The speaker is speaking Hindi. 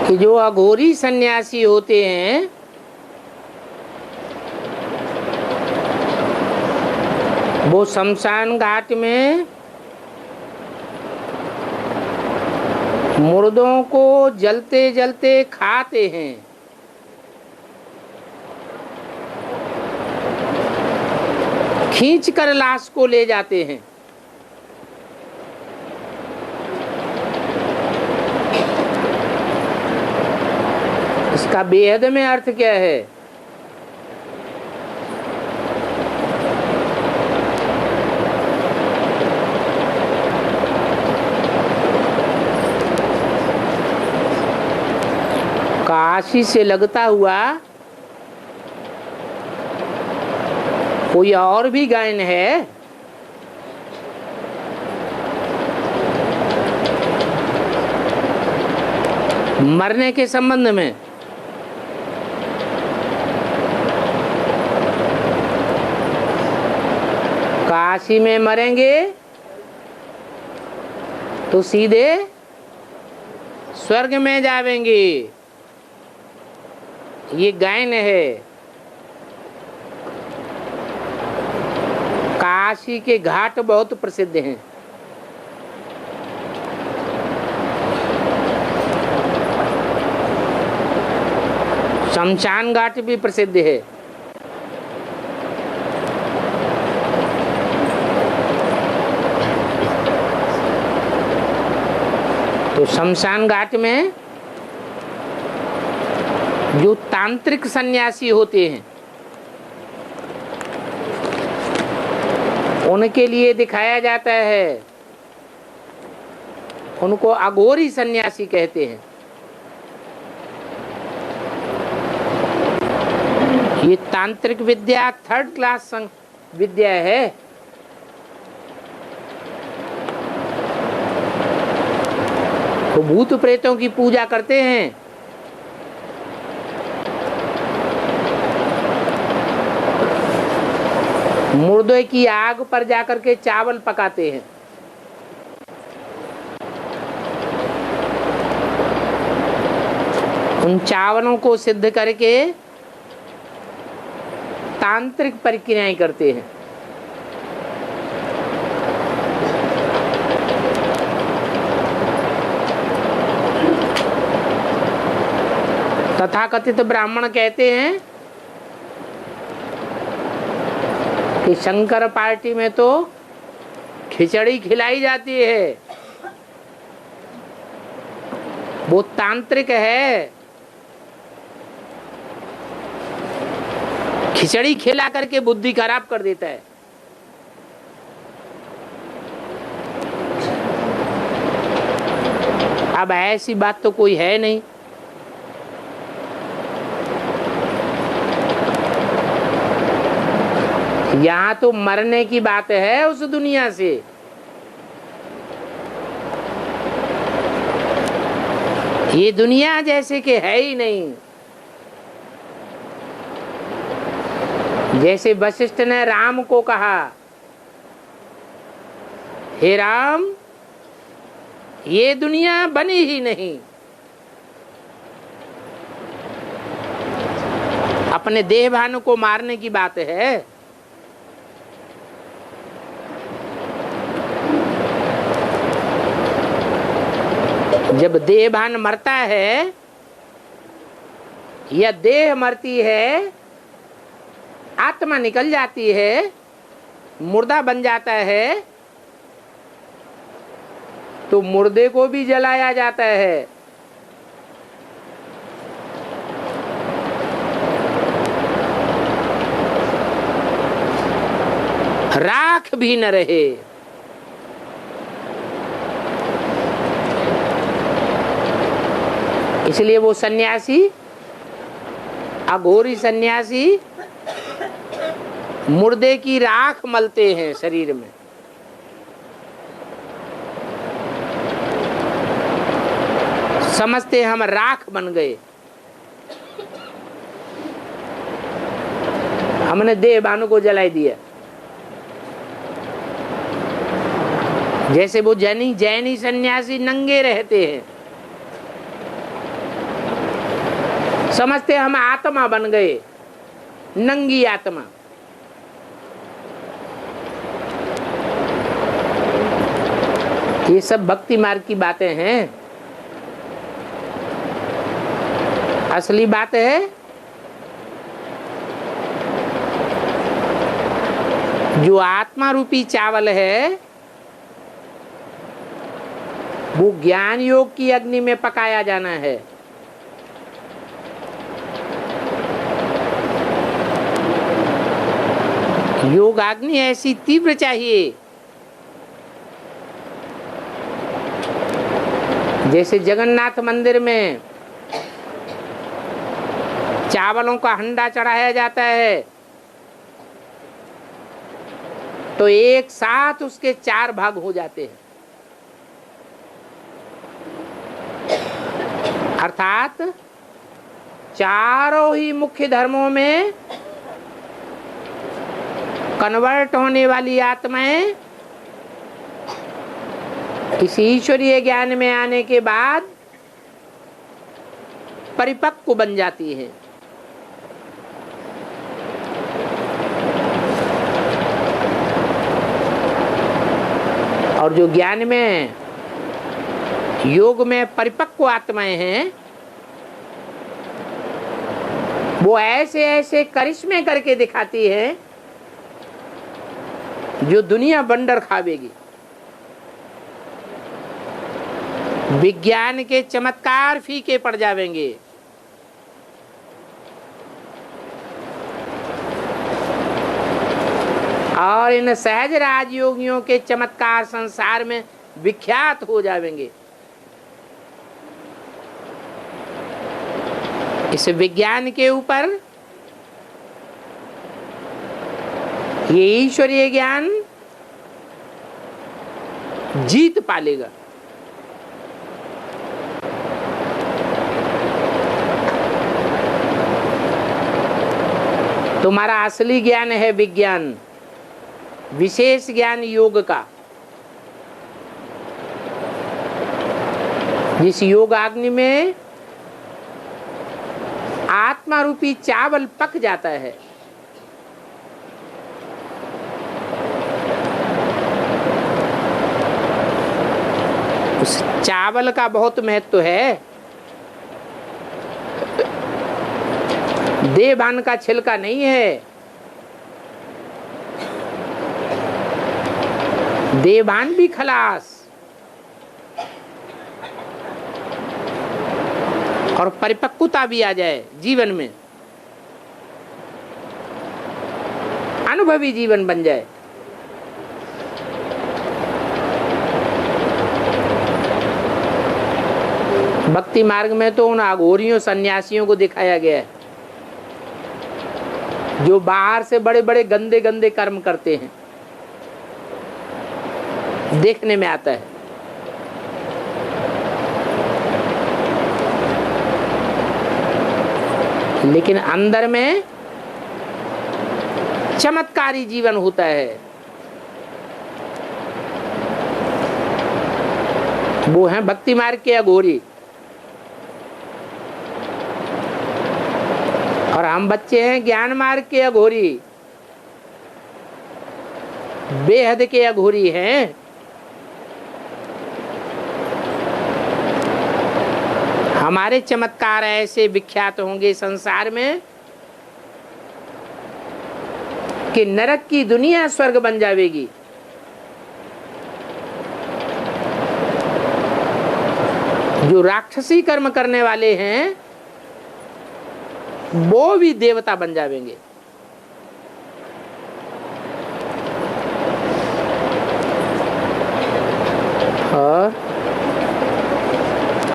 कि जो अघोरी सन्यासी होते हैं वो शमशान घाट में मुर्दों को जलते जलते खाते हैं। खींच कर लाश को ले जाते हैं। इसका बेहद में अर्थ क्या है? काशी से लगता हुआ कोई और भी गायन है? मरने के संबंध में काशी में मरेंगे तो सीधे स्वर्ग में जावेंगे, ये गायन है। काशी के घाट बहुत प्रसिद्ध हैं। शमशान घाट भी प्रसिद्ध है। तो शमशान घाट में जो तांत्रिक सन्यासी होते हैं उनके लिए दिखाया जाता है, उनको अघोरी सन्यासी कहते हैं। ये तांत्रिक विद्या 3rd क्लास विद्या है। तो भूत प्रेतों की पूजा करते हैं। मुर्दे की आग पर जाकर के चावल पकाते हैं। उन चावलों को सिद्ध करके तांत्रिक प्रक्रियाएं करते हैं। तथाकथित ब्राह्मण कहते हैं कि शंकर पार्टी में तो खिचड़ी खिलाई जाती है, वो तांत्रिक है। खिचड़ी खिला करके बुद्धि खराब कर देता है। अब ऐसी बात तो कोई है नहीं। यहाँ तो मरने की बात है उस दुनिया से। ये दुनिया जैसे कि है ही नहीं। जैसे वशिष्ठ ने राम को कहा, हे राम, ये दुनिया बनी ही नहीं। अपने देह भानु को मारने की बात है। जब देह भान मरता है या देह मरती है, आत्मा निकल जाती है, मुर्दा बन जाता है, तो मुर्दे को भी जलाया जाता है। राख भी न रहे। इसलिए वो सन्यासी, अघोरी सन्यासी मुर्दे की राख मलते हैं शरीर में। समझते हम राख बन गए। हमने देह भानु को जलाई दिया। जैसे वो जैनी सन्यासी नंगे रहते हैं, समझते हम आत्मा बन गए, नंगी आत्मा। ये सब भक्ति मार्ग की बातें हैं। असली बात है जो आत्मा रूपी चावल है वो ज्ञान योग की अग्नि में पकाया जाना है। योग अग्नि ऐसी तीव्र चाहिए जैसे जगन्नाथ मंदिर में चावलों का हंडा चढ़ाया जाता है तो एक साथ उसके 4 भाग हो जाते हैं। अर्थात चारों ही मुख्य धर्मों में कन्वर्ट होने वाली आत्माएं इस ईश्वरीय ज्ञान में आने के बाद परिपक्व बन जाती है। और जो ज्ञान में योग में परिपक्व आत्माएं हैं वो ऐसे ऐसे करिश्मे करके दिखाती है जो दुनिया बंडर खावेगी। विज्ञान के चमत्कार फीके पड़ जाएंगे। और इन सहज राजयोगियों के चमत्कार संसार में विख्यात हो जाएंगे। इस विज्ञान के ऊपर ये ईश्वरीय ज्ञान जीत पालेगा। तुम्हारा असली ज्ञान है विज्ञान, विशेष ज्ञान योग का। जिस योगाग्नि में आत्मा रूपी चावल पक जाता है, उस चावल का बहुत महत्व है। देवान का छिलका नहीं है। देवान भी खलास और परिपक्वता भी आ जाए जीवन में, अनुभवी जीवन बन जाए। भक्ति मार्ग में तो उन अघोरियों सन्यासियों को दिखाया गया है जो बाहर से बड़े बड़े गंदे गंदे कर्म करते हैं, देखने में आता है। लेकिन अंदर में चमत्कारी जीवन होता है। वो हैं भक्ति मार्ग के अघोरी। और हम बच्चे हैं ज्ञान मार्ग के अघोरी, बेहद के अघोरी हैं। हमारे चमत्कार ऐसे विख्यात होंगे संसार में कि नरक की दुनिया स्वर्ग बन जाएगी। जो राक्षसी कर्म करने वाले हैं वो भी देवता बन जाएंगे। और